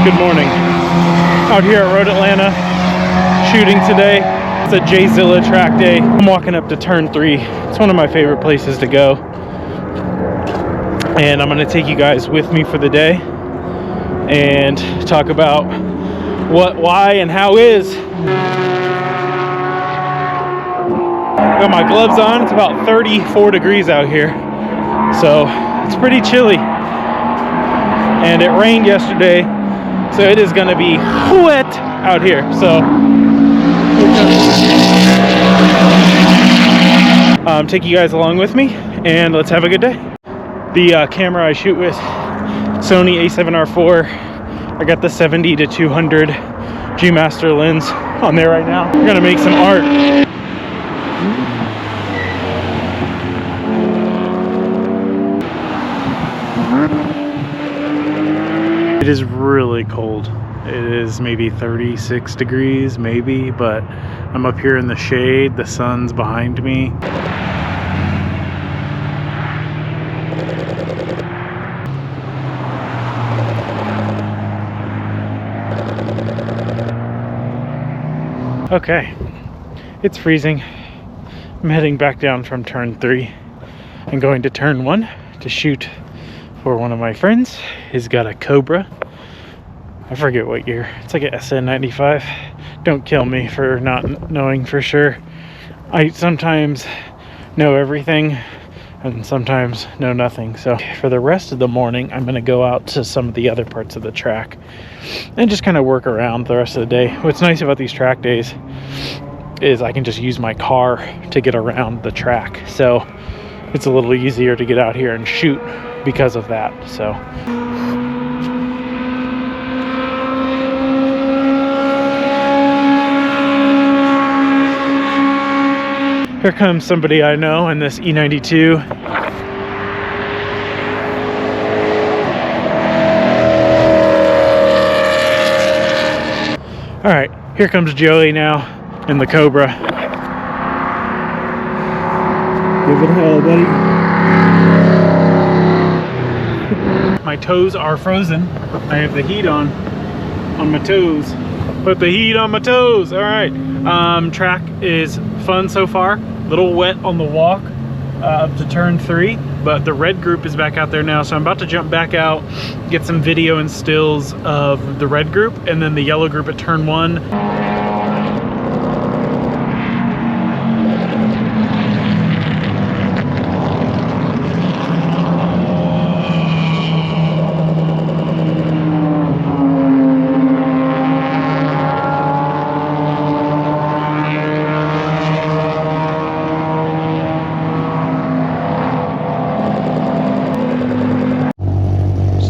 Good morning. Out here at Road Atlanta, shooting today. It's a Jzilla track day. I'm walking up to turn 3. It's one of my favorite places to go. And I'm gonna take you guys with me for the day and talk about what, why, and how is. Got my gloves on. It's about 34 degrees out here. So it's pretty chilly. And it rained yesterday. So it is gonna be wet out here. So take you guys along with me and let's have a good day. The camera I shoot with, Sony a7R4. I got the 70 to 200 G Master lens on there right now. We're gonna make some art. It is really cold. It is maybe 36 degrees, maybe, but I'm up here in the shade. The sun's behind me. Okay, it's freezing. I'm heading back down from turn 3 and going to turn 1 to shoot for one of my friends. He's got a Cobra. I forget what year. It's like a SN95. Don't kill me for not knowing for sure. I sometimes know everything and sometimes know nothing. So for the rest of the morning, I'm gonna go out to some of the other parts of the track and just kind of work around the rest of the day. What's nice about these track days is I can just use my car to get around the track. So it's a little easier to get out here and shoot because of that. So here comes somebody I know in this E92. All right, here comes Joey now in the Cobra. Give it a hell, buddy. My toes are frozen. I have the heat on my toes. Put the heat on my toes. All right. Track is fun so far. Little wet on the walk up to turn 3, but the red group is back out there now. So I'm about to jump back out, get some video and stills of the red group and then the yellow group at turn 1.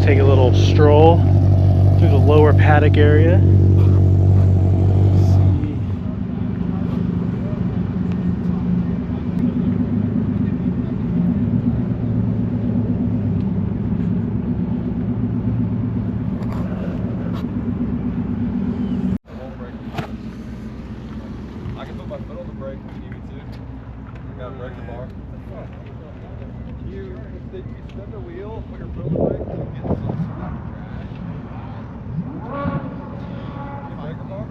Take a little stroll through the lower paddock area. I can put my foot on the brake if you need me to. I got a brake bar. You spin the wheel, put your foot on the brake, and get some trash. Brake bar?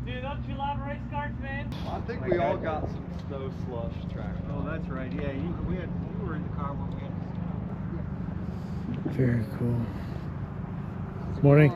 Dude, don't you love race cars, man? I think we all got some snow slush track. Oh, that's right. Yeah, you were in the car when we had. Very cool. Morning.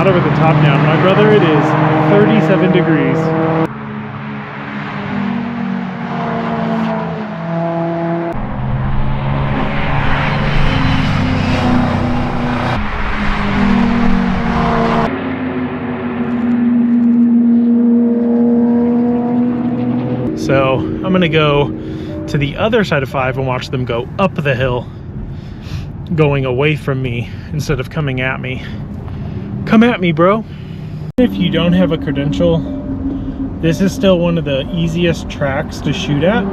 shot over the top now. My brother, it is 37 degrees. So I'm gonna go to the other side of 5 and watch them go up the hill, going away from me instead of coming at me. Come at me, bro. If you don't have a credential, this is still one of the easiest tracks to shoot at.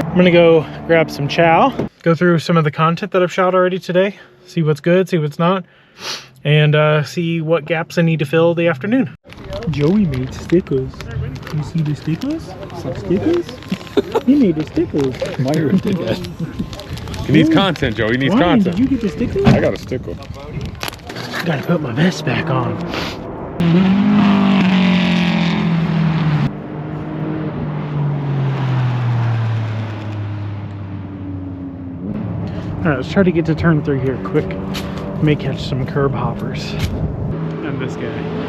I'm gonna go grab some chow, go through some of the content that I've shot already today, see what's good, see what's not, and see what gaps I need to fill the afternoon. Joey made stickers. You see the stickers? Some stickers? He made the stickers. Why are you a dickhead? He needs content, Joe. He needs Ryan, content. did you get the stickers? I got a sticker. Gotta put my vest back on. All right, let's try to get to turn 3 here quick. May catch some curb hoppers. And this guy.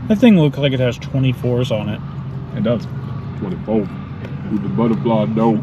That thing looks like it has 24s on it. It does. 24. With the butterfly dough.